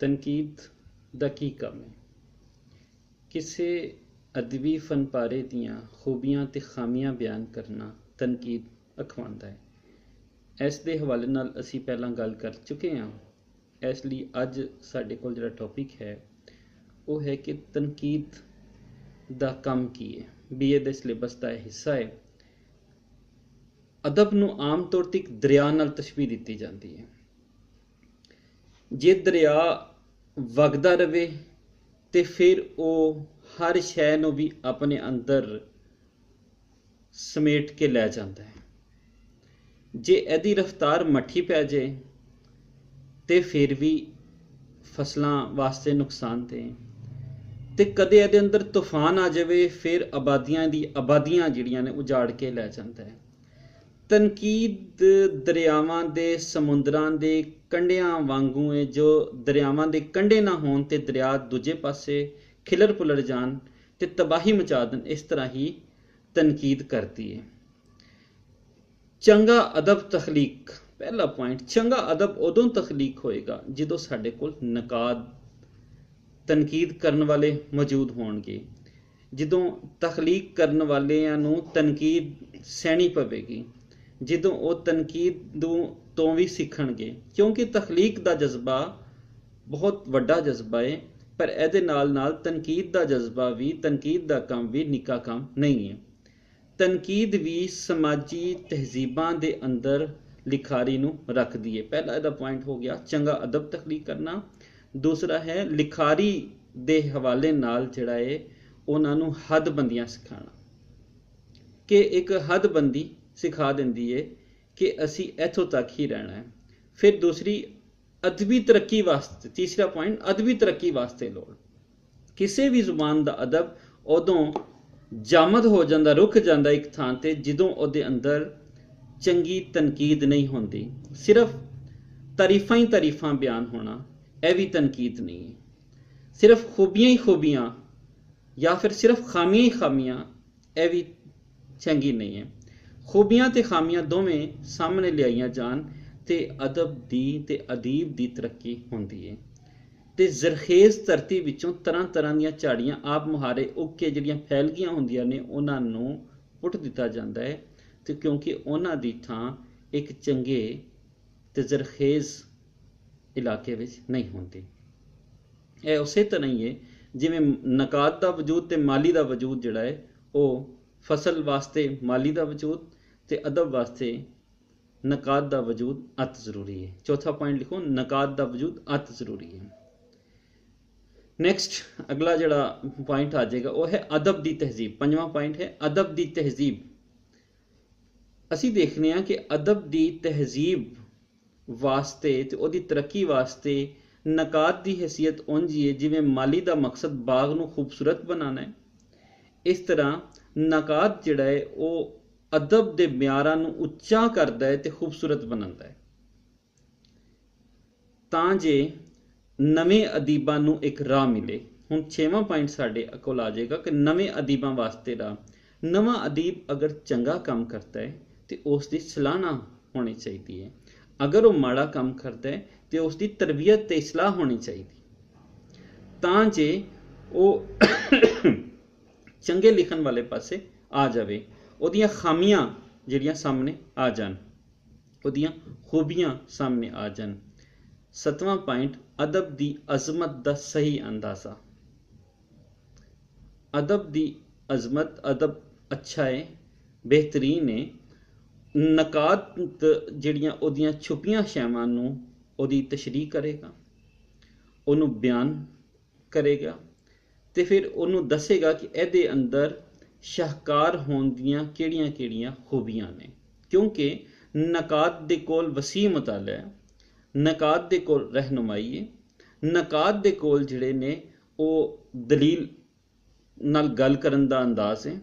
ਤਨਕੀਦ ਦਾ ਕੀ ਕੰਮ ਹੈ? ਕਿਸੇ ਅਦਬੀ ਫਨਪਾਰੇ ਦੀਆਂ ਖੂਬੀਆਂ ਤੇ ਖਾਮੀਆਂ ਬਿਆਨ ਕਰਨਾ ਤਨਕੀਦ ਅਖਵਾਉਂਦਾ ਹੈ। ਇਸ ਦੇ ਹਵਾਲੇ ਨਾਲ ਅਸੀਂ ਪਹਿਲਾਂ ਗੱਲ ਕਰ ਚੁੱਕੇ ਹਾਂ। ਇਸ ਲਈ ਅੱਜ ਸਾਡੇ ਕੋਲ ਜਿਹੜਾ ਟੌਪਿਕ ਹੈ ਉਹ ਹੈ ਕਿ ਤਨਕੀਦ ਦਾ ਕੰਮ ਕੀ ਹੈ। BA ਦੇ ਸਿਲੇਬਸ ਦਾ ਇਹ ਹਿੱਸਾ ਹੈ। ਅਦਬ ਨੂੰ ਆਮ ਤੌਰ ਤੇ ਇੱਕ ਦਰਿਆ ਨਾਲ ਤਸ਼ਬੀਹ ਦਿੱਤੀ ਜਾਂਦੀ ਹੈ। ਜੇ ਦਰਿਆ ਵਗਦਾ ਰਹੇ ਤੇ ਫਿਰ ਉਹ ਹਰ ਸ਼ੈ ਨੂੰ ਵੀ ਆਪਣੇ ਅੰਦਰ ਸਮੇਟ ਕੇ ਲੈ ਜਾਂਦਾ ਹੈ। ਜੇ ਇਹਦੀ ਰਫ਼ਤਾਰ ਮੱਠੀ ਪੈ ਜਾਏ ਤੇ ਫਿਰ ਵੀ ਫਸਲਾਂ ਵਾਸਤੇ ਨੁਕਸਾਨਦੇਹ, ਤੇ ਕਦੇ ਇਹਦੇ ਅੰਦਰ ਤੂਫਾਨ ਆ ਜਾਵੇ ਫਿਰ ਆਬਾਦੀਆਂ ਜਿਹੜੀਆਂ ਨੇ ਉਜਾੜ ਕੇ ਲੈ ਜਾਂਦਾ ਹੈ। ਤਨਕੀਦ ਦਰਿਆਵਾਂ ਦੇ ਸਮੁੰਦਰਾਂ ਦੇ ਕੰਢਿਆਂ ਵਾਂਗੂ ਹੈ। ਜੋ ਦਰਿਆਵਾਂ ਦੇ ਕੰਢੇ ਨਾ ਹੋਣ ਤੇ ਦਰਿਆ ਦੂਜੇ ਪਾਸੇ ਖਿਲਰ ਪੁਲਰ ਜਾਣ ਤੇ ਤਬਾਹੀ ਮਚਾ ਦੇਣ, ਇਸ ਤਰ੍ਹਾਂ ਹੀ ਤਨਕੀਦ ਕਰਦੀ ਹੈ। ਚੰਗਾ ਅਦਬ ਤਖਲੀਕ, ਪਹਿਲਾ ਪੁਆਇੰਟ, ਚੰਗਾ ਅਦਬ ਉਦੋਂ ਤਖਲੀਕ ਹੋਏਗਾ ਜਦੋਂ ਸਾਡੇ ਕੋਲ ਨਕਾਦ ਤਨਕੀਦ ਕਰਨ ਵਾਲੇ ਮੌਜੂਦ ਹੋਣਗੇ। ਜਦੋਂ ਤਖਲੀਕ ਕਰਨ ਵਾਲਿਆਂ ਨੂੰ ਤਨਕੀਦ ਸਹਿਣੀ ਪਵੇਗੀ, ਜਦੋਂ ਉਹ ਤਨਕੀਦ ਤੋਂ ਵੀ ਸਿੱਖਣਗੇ, ਕਿਉਂਕਿ ਤਖਲੀਕ ਦਾ ਜਜ਼ਬਾ ਬਹੁਤ ਵੱਡਾ ਜਜ਼ਬਾ ਹੈ, ਪਰ ਇਹਦੇ ਨਾਲ ਨਾਲ ਤਨਕੀਦ ਦਾ ਜਜ਼ਬਾ ਵੀ, ਤਨਕੀਦ ਦਾ ਕੰਮ ਵੀ ਨਿੱਕਾ ਕੰਮ ਨਹੀਂ ਹੈ। ਤਨਕੀਦ ਵੀ ਸਮਾਜੀ ਤਹਿਜ਼ੀਬਾਂ ਦੇ ਅੰਦਰ ਲਿਖਾਰੀ ਨੂੰ ਰੱਖਦੀ ਹੈ। ਪਹਿਲਾ ਇਹਦਾ ਪੁਆਇੰਟ ਹੋ ਗਿਆ ਚੰਗਾ ਅਦਬ ਤਖਲੀਕ ਕਰਨਾ। ਦੂਸਰਾ ਹੈ ਲਿਖਾਰੀ ਦੇ ਹਵਾਲੇ ਨਾਲ ਜਿਹੜਾ ਹੈ ਉਹਨਾਂ ਨੂੰ ਹੱਦਬੰਦੀਆਂ ਸਿਖਾਉਣਾ, ਕਿ ਇੱਕ ਹੱਦਬੰਦੀ ਸਿਖਾ ਦਿੰਦੀ ਹੈ ਕਿ ਅਸੀਂ ਇੱਥੋਂ ਤੱਕ ਹੀ ਰਹਿਣਾ ਹੈ। ਫਿਰ ਦੂਸਰੀ ਅਦਬੀ ਤਰੱਕੀ ਵਾਸਤੇ, ਤੀਸਰਾ ਪੁਆਇੰਟ ਅਦਬੀ ਤਰੱਕੀ ਵਾਸਤੇ ਲੋੜ। ਕਿਸੇ ਵੀ ਜ਼ੁਬਾਨ ਦਾ ਅਦਬ ਉਦੋਂ ਜਾਮਦ ਹੋ ਜਾਂਦਾ, ਰੁਕ ਜਾਂਦਾ ਇੱਕ ਥਾਂ ਤੇ, ਜਦੋਂ ਉਹਦੇ ਅੰਦਰ ਚੰਗੀ ਤਨਕੀਦ ਨਹੀਂ ਹੁੰਦੀ। ਸਿਰਫ ਤਾਰੀਫਾਂ ਹੀ ਤਾਰੀਫਾਂ ਬਿਆਨ ਹੋਣਾ ਇਹ ਵੀ ਤਨਕੀਦ ਨਹੀਂ ਹੈ। ਸਿਰਫ ਖੂਬੀਆਂ ਹੀ ਖੂਬੀਆਂ ਜਾਂ ਫਿਰ ਸਿਰਫ ਖਾਮੀਆਂ ਹੀ ਖਾਮੀਆਂ ਇਹ ਵੀ ਚੰਗੀ ਨਹੀਂ ਹੈ। ਖੂਬੀਆਂ ਤੇ ਖਾਮੀਆਂ ਦੋਵੇਂ ਸਾਹਮਣੇ ਲਿਆਈਆਂ ਜਾਣ ਤੇ ਅਦਬ ਦੀ ਤੇ ਅਦੀਬ ਦੀ ਤਰੱਕੀ ਹੁੰਦੀ ਹੈ। ਤੇ ਜ਼ਰਖੇਜ਼ ਧਰਤੀ ਵਿੱਚੋਂ ਤਰ੍ਹਾਂ ਤਰ੍ਹਾਂ ਦੀਆਂ ਝਾੜੀਆਂ ਆਪ ਮੁਹਾਰੇ ਉੱਗ ਕੇ ਜਿਹੜੀਆਂ ਫੈਲ ਗਈਆਂ ਹੁੰਦੀਆਂ ਨੇ ਉਹਨਾਂ ਨੂੰ ਪੁੱਟ ਦਿੱਤਾ ਜਾਂਦਾ ਹੈ, ਤੇ ਕਿਉਂਕਿ ਉਹਨਾਂ ਦੀ ਥਾਂ ਇੱਕ ਚੰਗੇ ਤੇ ਜ਼ਰਖੇਜ਼ ਇਲਾਕੇ ਵਿੱਚ ਨਹੀਂ ਹੁੰਦੀ। ਇਹ ਉਸੇ ਤਰ੍ਹਾਂ ਹੀ ਹੈ ਜਿਵੇਂ ਨਕਾਦ ਦਾ ਵਜੂਦ ਤੇ ਮਾਲੀ ਦਾ ਵਜੂਦ ਜਿਹੜਾ ਹੈ, ਉਹ ਫਸਲ ਵਾਸਤੇ ਮਾਲੀ ਦਾ ਵਜੂਦ ਤੇ ਅਦਬ ਵਾਸਤੇ ਨਕਾਦ ਦਾ ਵਜੂਦ ਅਤ ਜ਼ਰੂਰੀ ਹੈ। ਚੌਥਾ ਪੁਆਇੰਟ ਲਿਖੋ, ਨਕਾਦ ਦਾ ਵਜੂਦ ਅਤ ਜ਼ਰੂਰੀ ਹੈ। ਨੈਕਸਟ ਅਗਲਾ ਜਿਹੜਾ ਪੁਆਇੰਟ ਆ ਜਾਏਗਾ ਉਹ ਹੈ ਅਦਬ ਦੀ ਤਹਿਜ਼ੀਬ। ਪੰਜਵਾਂ ਪੁਆਇੰਟ ਹੈ ਅਦਬ ਦੀ ਤਹਿਜ਼ੀਬ। ਅਸੀਂ ਦੇਖਦੇ ਹਾਂ ਕਿ ਅਦਬ ਦੀ ਤਹਿਜ਼ੀਬ ਵਾਸਤੇ ਤੇ ਉਹਦੀ ਤਰੱਕੀ ਵਾਸਤੇ ਨਕਾਦ ਦੀ ਹੈਸੀਅਤ ਉਂਝ ਹੀ ਹੈ ਜਿਵੇਂ ਮਾਲੀ ਦਾ ਮਕਸਦ ਬਾਗ ਨੂੰ ਖੂਬਸੂਰਤ ਬਣਾਉਣਾ ਹੈ। ਇਸ ਤਰ੍ਹਾਂ ਨਕਾਦ ਜਿਹੜਾ ਹੈ ਉਹ ਅਦਬ ਦੇ ਮਿਆਰਾਂ ਨੂੰ ਉੱਚਾ ਕਰਦਾ ਹੈ ਤੇ ਖੂਬਸੂਰਤ ਬਣਾਉਂਦਾ ਹੈ, ਤਾਂ ਜੇ ਨਵੇਂ ਅਦੀਬਾਂ ਨੂੰ ਇੱਕ ਰਾਹ ਮਿਲੇ। ਹੁਣ 6ਵਾਂ ਪੁਆਇੰਟ ਸਾਡੇ ਕੋਲ ਆ ਜਾਏਗਾ ਕਿ ਨਵੇਂ ਅਦੀਬਾਂ ਵਾਸਤੇ ਰਾਹ। ਨਵਾਂ ਅਦੀਬ ਅਗਰ ਚੰਗਾ ਕੰਮ ਕਰਦਾ ਹੈ ਤੇ ਉਸ ਦੀ ਸਲਾਹਨਾ ਹੋਣੀ ਚਾਹੀਦੀ ਹੈ। ਅਗਰ ਉਹ ਮਾੜਾ ਕੰਮ ਕਰਦਾ ਹੈ ਤੇ ਉਸ ਦੀ ਤਰਬੀਅਤ ਤੇ ਇਸਲਾਹ ਹੋਣੀ ਚਾਹੀਦੀ, ਤਾਂ ਜੇ ਉਹ ਚੰਗੇ ਲਿਖਣ ਵਾਲੇ ਪਾਸੇ ਆ ਜਾਵੇ, ਉਹਦੀਆਂ ਖਾਮੀਆਂ ਜਿਹੜੀਆਂ ਸਾਹਮਣੇ ਆ ਜਾਣ, ਉਹਦੀਆਂ ਖੂਬੀਆਂ ਸਾਹਮਣੇ ਆ ਜਾਣ। 7ਵਾਂ ਪੁਆਇੰਟ ਅਦਬ ਦੀ ਅਜ਼ਮਤ ਦਾ ਸਹੀ ਅੰਦਾਜ਼ਾ। ਅਦਬ ਦੀ ਅਜ਼ਮਤ, ਅਦਬ ਅੱਛਾ ਹੈ, ਬਿਹਤਰੀਨ ਹੈ। ਨਕਾਦ ਜਿਹੜੀਆਂ ਉਹਦੀਆਂ ਛੁਪੀਆਂ ਸ਼ੈਵਾਂ ਨੂੰ ਉਹਦੀ ਤਸ਼ਰੀਹ ਕਰੇਗਾ, ਉਹਨੂੰ ਬਿਆਨ ਕਰੇਗਾ ਤੇ ਫਿਰ ਉਹਨੂੰ ਦੱਸੇਗਾ ਕਿ ਇਹਦੇ ਅੰਦਰ ਸ਼ਾਹਕਾਰ ਹੋਣ ਦੀਆਂ ਕਿਹੜੀਆਂ ਕਿਹੜੀਆਂ ਖੂਬੀਆਂ ਨੇ। ਕਿਉਂਕਿ ਨਕਾਦ ਦੇ ਕੋਲ ਵਸੀਹ ਮੁਤਾਲਾ ਹੈ, ਨਕਾਦ ਦੇ ਕੋਲ ਰਹਿਨੁਮਾਈ ਹੈ, ਨਕਾਦ ਦੇ ਕੋਲ ਜਿਹੜੇ ਨੇ ਉਹ ਦਲੀਲ ਨਾਲ ਗੱਲ ਕਰਨ ਦਾ ਅੰਦਾਜ਼ ਹੈ,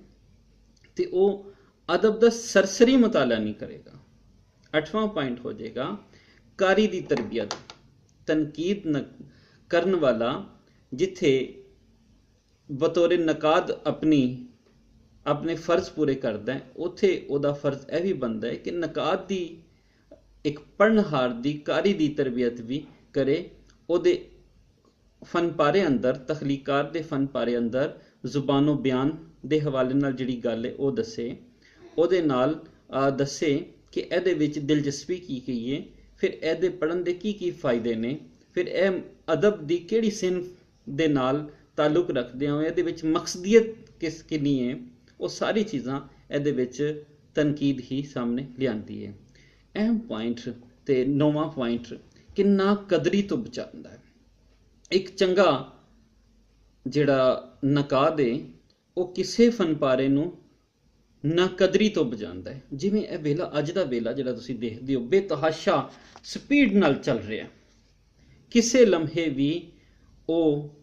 ਤੇ ਉਹ ਅਦਬ ਦਾ ਸਰਸਰੀ ਮੁਤਾਲਾ ਨਹੀਂ ਕਰੇਗਾ। 8ਵਾਂ ਪੁਆਇੰਟ ਹੋ ਜਾਏਗਾ ਕਾਰੀ ਦੀ ਤਰਬੀਅਤ। ਤਨਕੀਦ ਕਰਨ ਵਾਲਾ ਜਿੱਥੇ ਬਤੌਰ ਨਕਾਦ ਆਪਣੇ ਫਰਜ਼ ਪੂਰੇ ਕਰਦਾ ਹੈ, ਉੱਥੇ ਉਹਦਾ ਫਰਜ਼ ਇਹ ਵੀ ਬਣਦਾ ਹੈ ਕਿ ਨਕਾਦ ਦੀ ਇੱਕ ਪੜਨਹਾਰ ਦੀ ਕਾਰੀ ਦੀ ਤਰਬੀਅਤ ਵੀ ਕਰੇ, ਉਹਦੇ ਫਨਪਾਰੇ ਅੰਦਰ, ਤਖਲੀਕਾਰ ਦੇ ਫਨਪਾਰੇ ਅੰਦਰ ਜ਼ੁਬਾਨੋ ਬਿਆਨ ਦੇ ਹਵਾਲੇ ਨਾਲ ਜਿਹੜੀ ਗੱਲ ਹੈ ਉਹ ਦੱਸੇ, ਉਹਦੇ ਨਾਲ ਦੱਸੇ ਕਿ ਇਹਦੇ ਵਿੱਚ ਦਿਲਚਸਪੀ ਕੀ ਹੈ, ਫਿਰ ਇਹਦੇ ਪੜ੍ਹਨ ਦੇ ਕੀ ਫਾਇਦੇ ਨੇ, ਫਿਰ ਇਹ ਅਦਬ ਦੀ ਕਿਹੜੀ ਸਿਨਫ ਦੇ ਨਾਲ ਤਾਲੁਕ ਰੱਖਦੇ ਹੋ, ਇਹਦੇ ਵਿੱਚ ਮਕਸਦੀਅਤ ਕਿੰਨੀ ਹੈ, ਉਹ ਸਾਰੀ ਚੀਜ਼ਾਂ ਇਹਦੇ ਵਿੱਚ ਤਨਕੀਦ ਹੀ ਸਾਹਮਣੇ ਲਿਆਂਦੀ ਹੈ। ਅਹਿਮ ਪੁਆਇੰਟ ਤੇ 9ਵਾਂ ਪੁਆਇੰਟ ਕਿ ਨਾ ਕਦਰੀ ਤੋਂ ਬਚਾਉਂਦਾ ਹੈ। ਇੱਕ ਚੰਗਾ ਜਿਹੜਾ ਨਕਾਦ ਹੈ ਉਹ ਕਿਸੇ ਫਨਪਾਰੇ ਨੂੰ ਨਾ ਕਦਰੀ ਤੋਂ ਬਚਾਉਂਦਾ ਹੈ। ਜਿਵੇਂ ਇਹ ਵੇਲਾ, ਅੱਜ ਦਾ ਵੇਲਾ ਜਿਹੜਾ ਤੁਸੀਂ ਦੇਖਦੇ ਹੋ ਬੇਤਹਾਸ਼ਾ ਸਪੀਡ ਨਾਲ ਚੱਲ ਰਿਹਾ, ਕਿਸੇ ਲਮਹੇ ਵੀ ਉਹ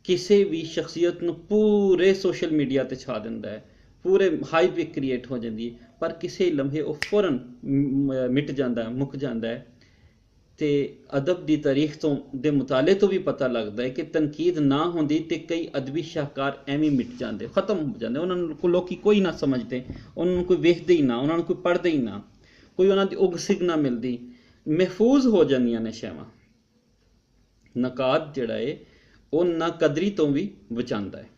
ਕਿਸੇ ਵੀ ਸ਼ਖਸੀਅਤ ਨੂੰ ਪੂਰੇ ਸੋਸ਼ਲ ਮੀਡੀਆ ਤੇ ਛਾ ਦਿੰਦਾ ਹੈ, ਪੂਰੇ ਹਾਈਪ ਵੀ ਕ੍ਰੀਏਟ ਹੋ ਜਾਂਦੀ ਹੈ, ਪਰ ਕਿਸੇ ਲਮਹੇ ਉਹ ਫੌਰਨ ਮਿਟ ਜਾਂਦਾ, ਮੁੱਕ ਜਾਂਦਾ ਹੈ। ਤੇ ਅਦਬ ਦੀ ਤਾਰੀਖ ਤੋਂ ਦੇ ਮੁਤਾਲੇ ਤੋਂ ਵੀ ਪਤਾ ਲੱਗਦਾ ਹੈ ਕਿ ਤਨਕੀਦ ਨਾ ਹੁੰਦੀ ਤੇ ਕਈ ਅਦਬੀ ਸ਼ਾਹਕਾਰ ਐਵੇਂ ਮਿਟ ਜਾਂਦੇ, ਖਤਮ ਹੋ ਜਾਂਦੇ, ਉਹਨਾਂ ਨੂੰ ਲੋਕੀ ਕੋਈ ਨਾ ਸਮਝਦੇ, ਉਹਨਾਂ ਨੂੰ ਕੋਈ ਵੇਖਦੇ ਹੀ ਨਾ, ਉਹਨਾਂ ਨੂੰ ਕੋਈ ਪੜ੍ਹਦੇ ਹੀ ਨਾ, ਕੋਈ ਉਹਨਾਂ ਦੀ ਉਗ ਸਿਗ ਨਾ ਮਿਲਦੀ, ਮਹਿਫੂਜ਼ ਹੋ ਜਾਂਦੀਆਂ ਨੇ ਸ਼ੈਵਾਂ। ਨਕਾਦ ਜਿਹੜਾ ਹੈ ਉਹ ਨਾ ਕਦਰੀ ਤੋਂ ਵੀ ਬਚਾਉਂਦਾ ਹੈ।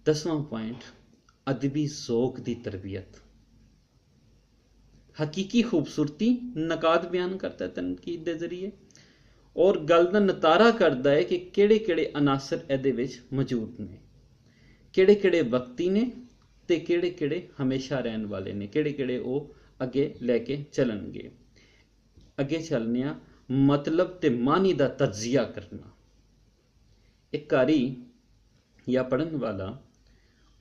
10ਵਾਂ ਪੁਆਇੰਟ ਅਦਬੀ ਜ਼ੌਕ ਦੀ ਤਰਬੀਅਤ। ਹਕੀਕੀ ਖੂਬਸੂਰਤੀ ਨਕਾਦ ਬਿਆਨ ਕਰਦਾ ਹੈ ਤਨਕੀਦ ਦੇ ਜ਼ਰੀਏ, ਔਰ ਗੱਲ ਦਾ ਨਤਾਰਾ ਕਰਦਾ ਹੈ ਕਿ ਕਿਹੜੇ ਕਿਹੜੇ ਅਨਾਸਰ ਇਹਦੇ ਵਿੱਚ ਮੌਜੂਦ ਨੇ, ਕਿਹੜੇ ਕਿਹੜੇ ਵਕਤੀ ਨੇ ਤੇ ਕਿਹੜੇ ਕਿਹੜੇ ਹਮੇਸ਼ਾ ਰਹਿਣ ਵਾਲੇ ਨੇ, ਕਿਹੜੇ ਕਿਹੜੇ ਉਹ ਅੱਗੇ ਲੈ ਕੇ ਚੱਲਣਗੇ। ਅੱਗੇ ਚੱਲਨਿਆ ਮਤਲਬ ਤੇ ਮਾਨੀ ਦਾ ਤਜਜ਼ੀਆ ਕਰਨਾ। ਇੱਕ ਕਾਰੀ ਜਾਂ ਪੜ੍ਹਨ ਵਾਲਾ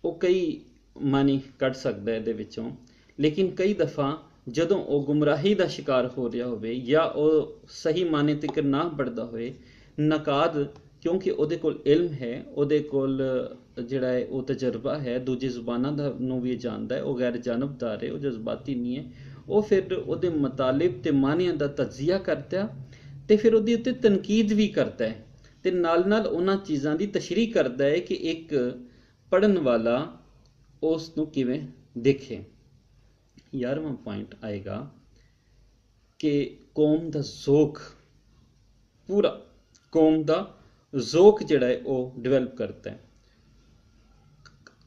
ਉਹ ਕਈ ਮਾਨੀ ਕੱਢ ਸਕਦਾ ਇਹਦੇ ਵਿੱਚੋਂ, ਲੇਕਿਨ ਕਈ ਦਫਾ ਜਦੋਂ ਉਹ ਗੁੰਮਰਾਹੀ ਦਾ ਸ਼ਿਕਾਰ ਹੋ ਰਿਹਾ ਹੋਵੇ ਜਾਂ ਉਹ ਸਹੀ ਮਾਨੇ ਤੱਕ ਨਾ ਪੜ੍ਹਦਾ ਹੋਏ, ਨਕਾਦ ਕਿਉਂਕਿ ਉਹਦੇ ਕੋਲ ਇਲਮ ਹੈ, ਉਹਦੇ ਕੋਲ ਜਿਹੜਾ ਹੈ ਉਹ ਤਜਰਬਾ ਹੈ, ਦੂਜੀ ਜ਼ੁਬਾਨਾਂ ਦਾ ਨੂੰ ਵੀ ਜਾਣਦਾ ਹੈ, ਉਹ ਗੈਰ ਜਾਨਬਦਾਰ ਹੈ, ਉਹ ਜਜ਼ਬਾਤੀ ਨਹੀਂ ਹੈ, ਉਹ ਫਿਰ ਉਹਦੇ ਮਤਾਲਿਬ ਤੇ ਮਾਨੀਆਂ ਦਾ ਤਜਜ਼ੀਆ ਕਰਦਾ ਤੇ ਫਿਰ ਉਹਦੇ ਉੱਤੇ ਤਨਕੀਦ ਵੀ ਕਰਦਾ ਹੈ ਤੇ ਨਾਲ ਨਾਲ ਉਹਨਾਂ ਚੀਜ਼ਾਂ ਦੀ ਤਸ਼ਰੀਹ ਕਰਦਾ ਹੈ ਕਿ ਇੱਕ ਪੜ੍ਹਨ ਵਾਲਾ ਉਸ ਨੂੰ ਕਿਵੇਂ ਦੇਖੇ। 11ਵਾਂ ਪੁਆਇੰਟ ਆਏਗਾ ਕਿ ਕੌਮ ਦਾ ਜ਼ੌਕ, ਪੂਰਾ ਕੌਮ ਦਾ ਜ਼ੌਕ ਜਿਹੜਾ ਹੈ ਉਹ ਡਿਵੈਲਪ ਕਰਦਾ ਹੈ,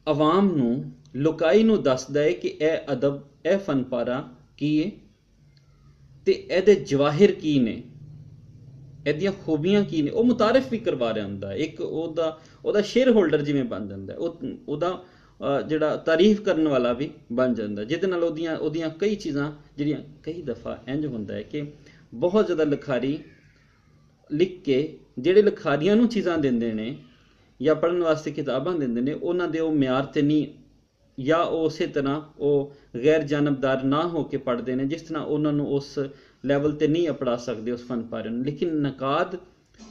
ਆਵਾਮ ਨੂੰ ਲੁਕਾਈ ਨੂੰ ਦੱਸਦਾ ਹੈ ਕਿ ਇਹ ਅਦਬ, ਇਹ ਫਨਪਾਰਾ ਕੀ ਹੈ ਤੇ ਇਹਦੇ ਜਵਾਹਿਰ ਕੀ ਨੇ, ਇਹਦੀਆਂ ਖੂਬੀਆਂ ਕੀ ਨੇ, ਉਹ ਮੁਤਾਰਿਫ ਵੀ ਕਰਵਾ ਰਿਹਾ ਹੁੰਦਾ। ਇੱਕ ਉਹਦਾ ਸ਼ੇਅਰ ਹੋਲਡਰ ਜਿਵੇਂ ਬਣ ਜਾਂਦਾ, ਉਹਦਾ ਜਿਹੜਾ ਤਾਰੀਫ ਕਰਨ ਵਾਲਾ ਵੀ ਬਣ ਜਾਂਦਾ, ਜਿਹਦੇ ਨਾਲ ਉਹਦੀਆਂ ਕਈ ਚੀਜ਼ਾਂ ਜਿਹੜੀਆਂ ਕਈ ਦਫਾ ਇੰਝ ਹੁੰਦਾ ਹੈ ਕਿ ਬਹੁਤ ਜ਼ਿਆਦਾ ਲਿਖਾਰੀ ਲਿਖ ਕੇ ਜਿਹੜੇ ਲਿਖਾਰੀਆਂ ਨੂੰ ਚੀਜ਼ਾਂ ਦਿੰਦੇ ਨੇ ਜਾਂ ਪੜ੍ਹਨ ਵਾਸਤੇ ਕਿਤਾਬਾਂ ਦਿੰਦੇ ਨੇ, ਉਹਨਾਂ ਦੇ ਉਹ ਮਿਆਰ ਤੇ ਨਹੀਂ, ਜਾਂ ਉਹ ਉਸੇ ਤਰ੍ਹਾਂ ਉਹ ਗੈਰ ਜਾਨਬਦਾਰ ਨਾ ਹੋ ਕੇ ਪੜ੍ਹਦੇ ਨੇ ਜਿਸ ਤਰ੍ਹਾਂ ਉਹਨਾਂ ਨੂੰ ਉਸ ਲੈਵਲ ਤੇ ਨਹੀਂ ਅਪੜਾ ਸਕਦੇ ਉਸ ਫਨਪਾਰੇ ਨੂੰ। ਲੇਕਿਨ ਨਕਾਦ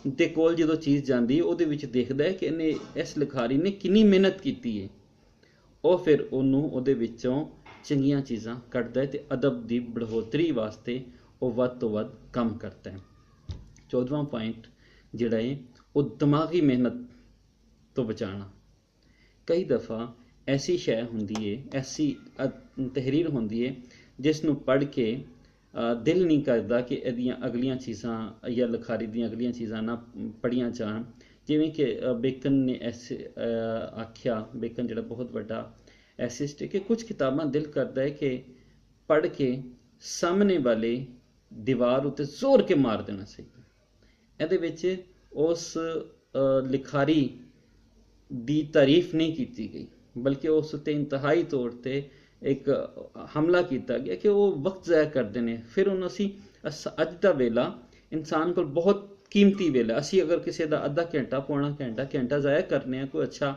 ਦੇ ਕੋਲ ਜਦੋਂ ਚੀਜ਼ ਜਾਂਦੀ ਉਹਦੇ ਵਿੱਚ ਦੇਖਦਾ ਹੈ ਕਿ ਇਹਨੇ, ਇਸ ਲਿਖਾਰੀ ਨੇ ਕਿੰਨੀ ਮਿਹਨਤ ਕੀਤੀ ਹੈ, ਉਹ ਫਿਰ ਉਹਨੂੰ ਉਹਦੇ ਵਿੱਚੋਂ ਚੰਗੀਆਂ ਚੀਜ਼ਾਂ ਕੱਢਦਾ ਹੈ ਤੇ ਅਦਬ ਦੀ ਬੜ੍ਹੋਤਰੀ ਵਾਸਤੇ ਉਹ ਵੱਧ ਤੋਂ ਵੱਧ ਕੰਮ ਕਰਦਾ ਹੈ। 14ਵਾਂ ਪੁਆਇੰਟ ਜਿਹੜਾ ਹੈ ਉਹ ਦਿਮਾਗੀ ਮਿਹਨਤ ਤੋਂ ਬਚਾਉਣਾ। ਕਈ ਦਫਾ ਐਸੀ ਸ਼ੈ ਹੁੰਦੀ ਹੈ, ਐਸੀ ਤਹਿਰੀਰ ਹੁੰਦੀ ਹੈ ਜਿਸ ਨੂੰ ਪੜ੍ਹ ਕੇ ਦਿਲ ਨਹੀਂ ਕਰਦਾ ਕਿ ਇਹਦੀਆਂ ਅਗਲੀਆਂ ਚੀਜ਼ਾਂ ਜਾਂ ਲਿਖਾਰੀ ਦੀਆਂ ਅਗਲੀਆਂ ਚੀਜ਼ਾਂ ਨਾ ਪੜ੍ਹੀਆਂ ਜਾਣ। ਜਿਵੇਂ ਕਿ ਬੇਕਨ ਨੇ ਐਸੇ ਆਖਿਆ, ਬੇਕਨ ਜਿਹੜਾ ਬਹੁਤ ਵੱਡਾ ਐਸਿਸਟ ਹੈ, ਕਿ ਕੁਝ ਕਿਤਾਬਾਂ ਦਿਲ ਕਰਦਾ ਹੈ ਕਿ ਪੜ੍ਹ ਕੇ ਸਾਹਮਣੇ ਵਾਲੇ ਦੀਵਾਰ ਉੱਤੇ ਜ਼ੋਰ ਕੇ ਮਾਰ ਦੇਣਾ ਚਾਹੀਦਾ। ਇਹਦੇ ਵਿੱਚ ਉਸ ਲਿਖਾਰੀ ਦੀ ਤਾਰੀਫ ਨਹੀਂ ਕੀਤੀ ਗਈ, ਬਲਕਿ ਉਸ ਉੱਤੇ ਇੰਤਹਾਈ ਤੌਰ ਤੇ ਇੱਕ ਹਮਲਾ ਕੀਤਾ ਗਿਆ ਕਿ ਉਹ ਵਕਤ ਜ਼ਾਇਆ ਕਰਦੇ ਨੇ। ਫਿਰ ਉਹਨੂੰ ਅਸੀਂ ਅੱਜ ਦਾ ਵੇਲਾ ਇਨਸਾਨ ਕੋਲ ਬਹੁਤ ਕੀਮਤੀ ਵੇਲਾ, ਅਸੀਂ ਅਗਰ ਕਿਸੇ ਦਾ ਅੱਧਾ ਘੰਟਾ, ਪੌਣਾ ਘੰਟਾ ਜ਼ਾਇਆ ਕਰਨੇ ਆ, ਕੋਈ ਅੱਛਾ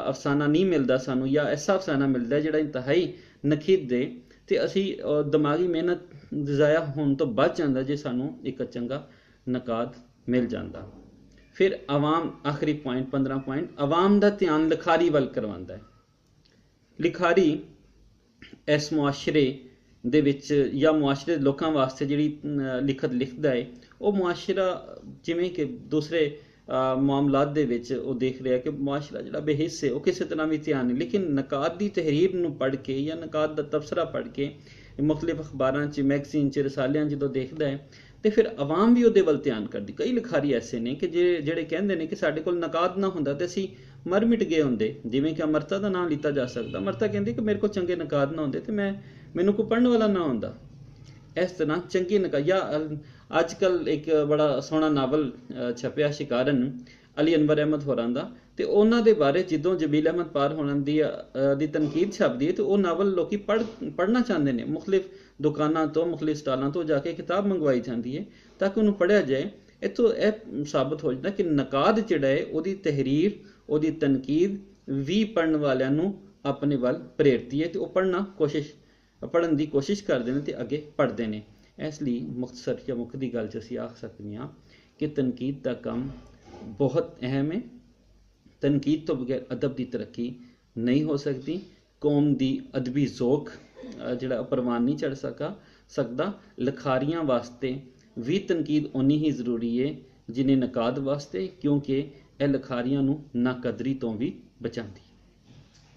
ਅਫਸਾਨਾ ਨਹੀਂ ਮਿਲਦਾ ਸਾਨੂੰ, ਜਾਂ ਐਸਾ ਅਫਸਾਨਾ ਮਿਲਦਾ ਜਿਹੜਾ ਇੰਤਹਾਈ ਨਖੀਦ ਦੇ, ਤੇ ਅਸੀਂ ਦਿਮਾਗੀ ਮਿਹਨਤ ਜ਼ਾਇਆ ਹੋਣ ਤੋਂ ਬਚ ਜਾਂਦਾ ਜੇ ਸਾਨੂੰ ਇੱਕ ਚੰਗਾ ਨਕਾਦ ਮਿਲ ਜਾਂਦਾ। ਫਿਰ ਆਵਾਮ, ਆਖਰੀ ਪੁਆਇੰਟ 15 ਪੁਆਇੰਟ, ਆਵਾਮ ਦਾ ਧਿਆਨ ਲਿਖਾਰੀ ਵੱਲ ਕਰਵਾਉਂਦਾ ਹੈ। ਲਿਖਾਰੀ ਇਸ ਮੁਆਸ਼ਰੇ ਦੇ ਵਿੱਚ ਜਾਂ ਮੁਆਸ਼ਰੇ ਦੇ ਲੋਕਾਂ ਵਾਸਤੇ ਜਿਹੜੀ ਲਿਖਤ ਲਿਖਦਾ ਹੈ, ਉਹ ਮੁਆਸ਼ਰਾ ਜਿਵੇਂ ਕਿ ਦੂਸਰੇ ਮਾਮਲਾਤ ਦੇ ਵਿੱਚ ਉਹ ਦੇਖ ਰਿਹਾ ਕਿ ਮੁਆਸ਼ਰਾ ਜਿਹੜਾ ਬੇਹਿੱਸ ਹੈ, ਉਹ ਕਿਸੇ ਤਰ੍ਹਾਂ ਵੀ ਧਿਆਨ ਨਹੀਂ, ਲੇਕਿਨ ਨਕਾਦ ਦੀ ਤਹਿਰੀਰ ਨੂੰ ਪੜ੍ਹ ਕੇ ਜਾਂ ਨਕਾਦ ਦਾ ਤਬਸਰਾ ਪੜ੍ਹ ਕੇ ਮੁxtਲਿਫ ਅਖਬਾਰਾਂ 'ਚ, ਮੈਗਜ਼ੀਨ 'ਚ, ਰਸਾਲਿਆਂ ਜਦੋਂ ਦੇਖਦਾ ਹੈ ਤੇ ਫਿਰ ਆਵਾਮ ਵੀ ਉਹਦੇ ਵੱਲ ਧਿਆਨ ਕਰਦੀ। ਕਈ ਲਿਖਾਰੀ ਐਸੇ ਨੇ ਕਿ ਜਿਹੜੇ ਕਹਿੰਦੇ ਨੇ ਕਿ ਸਾਡੇ ਕੋਲ ਨਕਾਦ ਨਾ ਹੁੰਦਾ ਤੇ ਅਸੀਂ ਮਰ ਮਿਟ ਗਏ ਹੁੰਦੇ। ਜਿਵੇਂ ਕਿ ਅਮਰਤਾ ਦਾ ਨਾਮ ਲਿੱਤਾ ਜਾ ਸਕਦਾ। ਅਮਰਤਾ ਕਹਿੰਦੀ ਕਿ ਮੇਰੇ ਕੋਲ ਚੰਗੇ ਨਕਾਦ ਨਾ ਹੁੰਦੇ ਤੇ ਮੈਨੂੰ ਕੋਈ ਪੜ੍ਹਨ ਵਾਲਾ ਨਾ ਹੁੰਦਾ। ਇਸ ਤਰ੍ਹਾਂ ਚੰਗੀ ਨਕਾਦ, ਜਾਂ ਅੱਜ ਕੱਲ੍ਹ ਇੱਕ ਬੜਾ ਸੋਹਣਾ ਨਾਵਲ ਛਪਿਆ ਸ਼ਿਕਾਰਨ, ਅਲੀ ਅਨਵਰ ਅਹਿਮਦ ਹੋਰਾਂ ਦਾ, ਤੇ ਉਹਨਾਂ ਦੇ ਬਾਰੇ ਜਦੋਂ ਜਮੀਲ ਅਹਿਮਦ ਪਾਰ ਹੋਣ ਦੀ ਤਨਕੀਦ ਛਪਦੀ ਹੈ ਤੇ ਉਹ ਨਾਵਲ ਲੋਕੀ ਪੜ੍ਹਨਾ ਚਾਹੁੰਦੇ ਨੇ। ਮੁxtਲਿਫ ਦੁਕਾਨਾਂ ਤੋਂ, ਮੁxtਲਿਫ ਸਟਾਲਾਂ ਤੋਂ ਜਾ ਕੇ ਕਿਤਾਬ ਮੰਗਵਾਈ ਜਾਂਦੀ ਹੈ ਤਾਂ ਕਿ ਉਹਨੂੰ ਪੜ੍ਹਿਆ ਜਾਏ। ਇੱਥੋਂ ਇਹ ਸਾਬਤ ਹੋ ਜਾਂਦਾ ਕਿ ਨਕਾਦ ਜਿਹੜਾ ਹੈ, ਉਹਦੀ ਤਹਿਰੀਰ, ਉਹਦੀ ਤਨਕੀਦ ਵੀ ਪੜ੍ਹਨ ਵਾਲਿਆਂ ਨੂੰ ਆਪਣੇ ਵੱਲ ਪ੍ਰੇਰਤੀ ਹੈ ਤੇ ਉਹ ਪੜ੍ਹਨ ਦੀ ਕੋਸ਼ਿਸ਼ ਕਰਦੇ ਨੇ ਤੇ ਅੱਗੇ ਪੜ੍ਹਦੇ ਨੇ। ਇਸ ਲਈ ਮੁਖਤਸਰ ਜਾਂ ਮੁੱਖ ਦੀ ਗੱਲ 'ਚ ਅਸੀਂ ਆਖ ਸਕਦੇ ਹਾਂ ਕਿ ਤਨਕੀਦ ਦਾ ਕੰਮ ਬਹੁਤ ਅਹਿਮ ਹੈ। ਤਨਕੀਦ ਤੋਂ ਬਗੈਰ ਅਦਬ ਦੀ ਤਰੱਕੀ ਨਹੀਂ ਹੋ ਸਕਦੀ। ਕੌਮ ਦੀ ਅਦਬੀ ਜ਼ੌਕ ਜਿਹੜਾ ਪ੍ਰਵਾਨ ਨਹੀਂ ਚੜ੍ਹ ਸਕਦਾ। ਲਿਖਾਰੀਆਂ ਵਾਸਤੇ ਵੀ ਤਨਕੀਦ ਓਨੀ ਹੀ ਜ਼ਰੂਰੀ ਹੈ ਜਿੰਨੀ ਨਕਾਦ ਵਾਸਤੇ, ਕਿਉਂਕਿ ਇਹ ਲਿਖਾਰੀਆਂ ਨੂੰ ਨਾਕਦਰੀ ਤੋਂ ਵੀ ਬਚਾਉਂਦੀ ਹੈ।